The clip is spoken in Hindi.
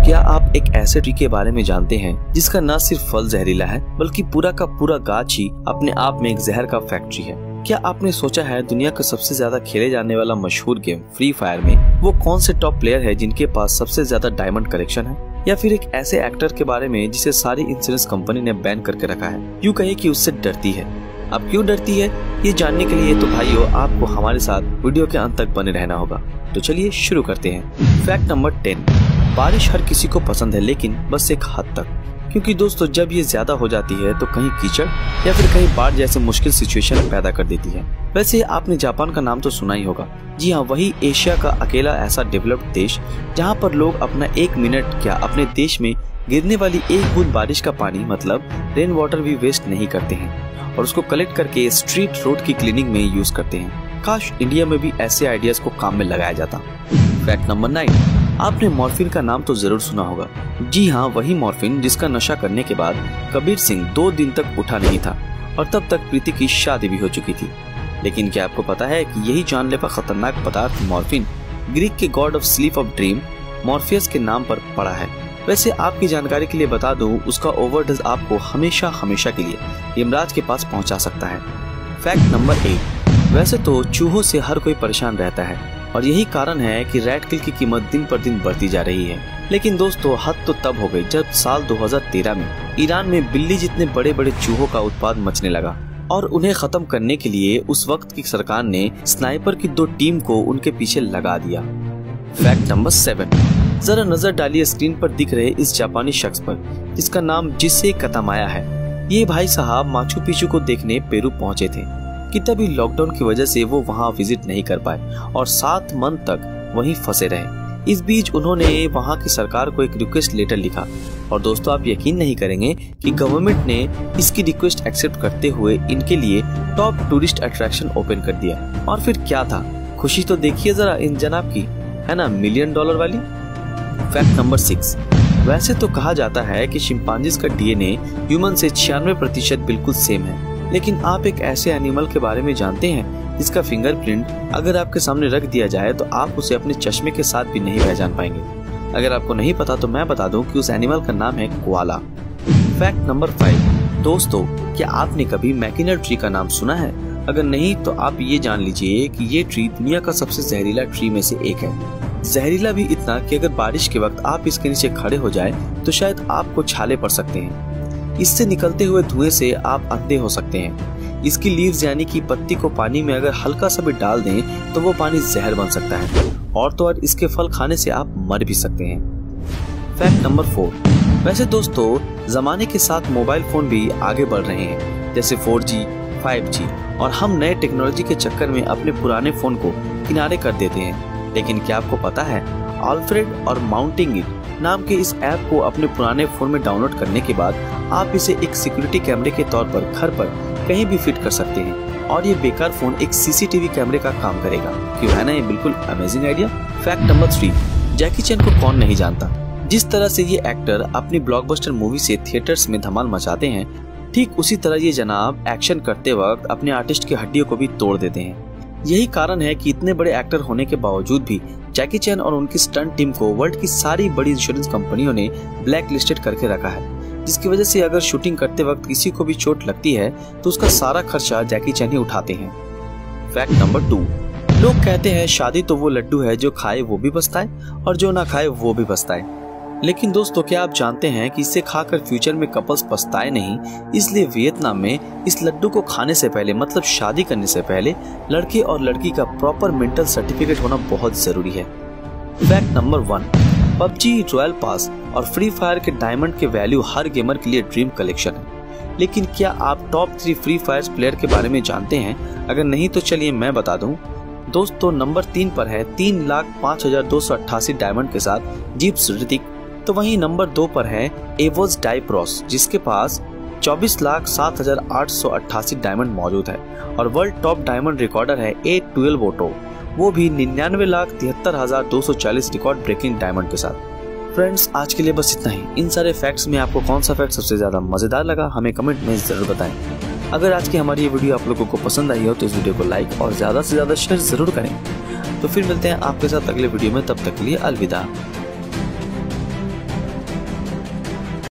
क्या आप एक ऐसे ट्री के बारे में जानते हैं जिसका न सिर्फ फल जहरीला है बल्कि पूरा का पूरा गाछ ही अपने आप में एक जहर का फैक्ट्री है। क्या आपने सोचा है दुनिया का सबसे ज्यादा खेले जाने वाला मशहूर गेम फ्री फायर में वो कौन से टॉप प्लेयर है जिनके पास सबसे ज्यादा डायमंड कलेक्शन है? या फिर एक ऐसे एक्टर के बारे में जिसे सारी इंश्योरेंस कंपनी ने बैन करके रखा है, यूँ कहे कि उससे डरती है। अब क्यों डरती है ये जानने के लिए तो भाइयों आपको हमारे साथ वीडियो के अंत तक बने रहना होगा। तो चलिए शुरू करते हैं। फैक्ट नंबर 10, बारिश हर किसी को पसंद है लेकिन बस एक हद तक। क्योंकि दोस्तों जब ये ज्यादा हो जाती है तो कहीं कीचड़ या फिर कहीं बाढ़ जैसे मुश्किल सिचुएशन पैदा कर देती है। वैसे आपने जापान का नाम तो सुना ही होगा। जी हाँ, वही एशिया का अकेला ऐसा डेवलप्ड देश जहाँ पर लोग अपना 1 मिनट क्या अपने देश में गिरने वाली एक बूंद बारिश का पानी मतलब रेन वाटर भी वेस्ट नहीं करते हैं और उसको कलेक्ट करके स्ट्रीट रोड की क्लीनिंग में यूज करते हैं। काश इंडिया में भी ऐसे आइडियाज को काम में लगाया जाता। फैक्ट नंबर 9, आपने मॉर्फिन का नाम तो जरूर सुना होगा। जी हाँ, वही मॉर्फिन जिसका नशा करने के बाद कबीर सिंह 2 दिन तक उठा नहीं था और तब तक प्रीति की शादी भी हो चुकी थी। लेकिन क्या आपको पता है कि यही जानलेवा खतरनाक पदार्थ मॉर्फिन ग्रीक के God of sleep of dream Morpheus के नाम पर पड़ा है। वैसे आपकी जानकारी के लिए बता दूं, उसका ओवरडोज आपको हमेशा के लिए यमराज के पास पहुंचा सकता है। फैक्ट नंबर 8, वैसे तो चूहों से हर कोई परेशान रहता है और यही कारण है कि रैट किल की कीमत दिन पर दिन बढ़ती जा रही है। लेकिन दोस्तों हद तो तब हो गई जब साल 2013 में ईरान में बिल्ली जितने बड़े बड़े चूहों का उत्पाद मचने लगा और उन्हें खत्म करने के लिए उस वक्त की सरकार ने स्नाइपर की 2 टीम को उनके पीछे लगा दिया। फैक्ट नंबर 7, जरा नजर डालिए स्क्रीन पर दिख रहे इस जापानी शख्स पर जिसका नाम जिसे कतामाया है। ये भाई साहब माचू पिचू को देखने पेरू पहुंचे थे कि तभी लॉकडाउन की वजह से वो वहां विजिट नहीं कर पाए और 7 मंथ तक वहीं फंसे रहे। इस बीच उन्होंने वहां की सरकार को एक रिक्वेस्ट लेटर लिखा और दोस्तों आप यकीन नहीं करेंगे कि गवर्नमेंट ने इसकी रिक्वेस्ट एक्सेप्ट करते हुए इनके लिए टॉप टूरिस्ट अट्रैक्शन ओपन कर दिया। और फिर क्या था, खुशी तो देखिए जरा इन जनाब की, है ना, $1 मिलियन वाली। फैक्ट नंबर 6, वैसे तो कहा जाता है कि शिम्पांजीज का डीएनए ह्यूमन से 96% बिल्कुल सेम है। लेकिन आप एक ऐसे एनिमल के बारे में जानते हैं जिसका फिंगरप्रिंट अगर आपके सामने रख दिया जाए तो आप उसे अपने चश्मे के साथ भी नहीं पहचान पाएंगे। अगर आपको नहीं पता तो मैं बता दूं कि उस एनिमल का नाम है कोआला। फैक्ट नंबर 5, दोस्तों क्या आपने कभी मैकिनर ट्री का नाम सुना है? अगर नहीं तो आप ये जान लीजिए कि ये ट्री दुनिया का सबसे जहरीला ट्री में से एक है। जहरीला भी इतना कि अगर बारिश के वक्त आप इसके नीचे खड़े हो जाए तो शायद आपको छाले पड़ सकते हैं। इससे निकलते हुए धुएं से आप अंधे हो सकते हैं। इसकी लीव्स यानी कि पत्ती को पानी में अगर हल्का सा भी डाल दें तो वो पानी जहर बन सकता है और तो और इसके फल खाने से आप मर भी सकते हैं। फैक्ट नंबर 4, वैसे दोस्तों जमाने के साथ मोबाइल फोन भी आगे बढ़ रहे हैं जैसे 4G, 5G और हम नए टेक्नोलॉजी के चक्कर में अपने पुराने फोन को किनारे कर देते हैं। लेकिन क्या आपको पता है अल्फ्रेड और माउंटिंग इट नाम के इस ऐप को अपने पुराने फोन में डाउनलोड करने के बाद आप इसे एक सिक्योरिटी कैमरे के तौर पर घर पर कहीं भी फिट कर सकते हैं और ये बेकार फोन एक सीसीटीवी कैमरे का काम करेगा। क्यों है ना ये बिल्कुल अमेजिंग आइडिया। फैक्ट नंबर 3, जैकी चैन को कौन नहीं जानता। जिस तरह से ये एक्टर अपनी ब्लॉकबस्टर मूवी से थिएटर्स में धमाल मचाते हैं, ठीक उसी तरह ये जनाब एक्शन करते वक्त अपने आर्टिस्ट की हड्डियों को भी तोड़ देते हैं। यही कारण है कि इतने बड़े एक्टर होने के बावजूद भी जैकी चैन और उनकी स्टंट टीम को वर्ल्ड की सारी बड़ी इंश्योरेंस कंपनियों ने ब्लैक लिस्टेड करके रखा है, जिसकी वजह से अगर शूटिंग करते वक्त किसी को भी चोट लगती है तो उसका सारा खर्चा जैकी चैन ही उठाते हैं। फैक्ट नंबर 2, लोग कहते हैं शादी तो वो लड्डू है जो खाए वो भी पछताए और जो ना खाए वो भी पछताए। लेकिन दोस्तों क्या आप जानते हैं कि इसे खाकर फ्यूचर में कपल्स पछताए नहीं, इसलिए वियतनाम में इस लड्डू को खाने से पहले मतलब शादी करने से पहले लड़के और लड़की का प्रॉपर मेंटल सर्टिफिकेट होना बहुत जरूरी है। Fact number 1, PUBG, royal pass और फ्री फायर के डायमंड के वैल्यू हर गेमर के लिए ड्रीम कलेक्शन है। लेकिन क्या आप टॉप 3 फ्री फायर प्लेयर के बारे में जानते हैं? अगर नहीं तो चलिए मैं बता दूं। दोस्तों नंबर 3 पर है 3,05,288 डायमंड के साथ जीप्स ऋतिक। तो वहीं नंबर 2 पर है एवोज डाइप्रोस जिसके पास 24,07,888 डायमंड मौजूद है और वर्ल्ड टॉप डायमंड रिकॉर्डर है A12 वोटो, वो भी 99,73,240 रिकॉर्ड ब्रेकिंग डायमंड के साथ। फ्रेंड्स आज के लिए बस इतना ही। इन सारे फैक्ट्स में आपको कौन सा फैक्ट सबसे ज्यादा मजेदार लगा हमें कमेंट में जरूर बताएं। अगर आज की हमारी ये वीडियो आप लोगों को पसंद आई हो तो इस वीडियो को लाइक और ज्यादा से ज्यादा शेयर जरूर करें। तो फिर मिलते हैं आपके साथ अगले वीडियो में, तब तक के लिए अलविदा।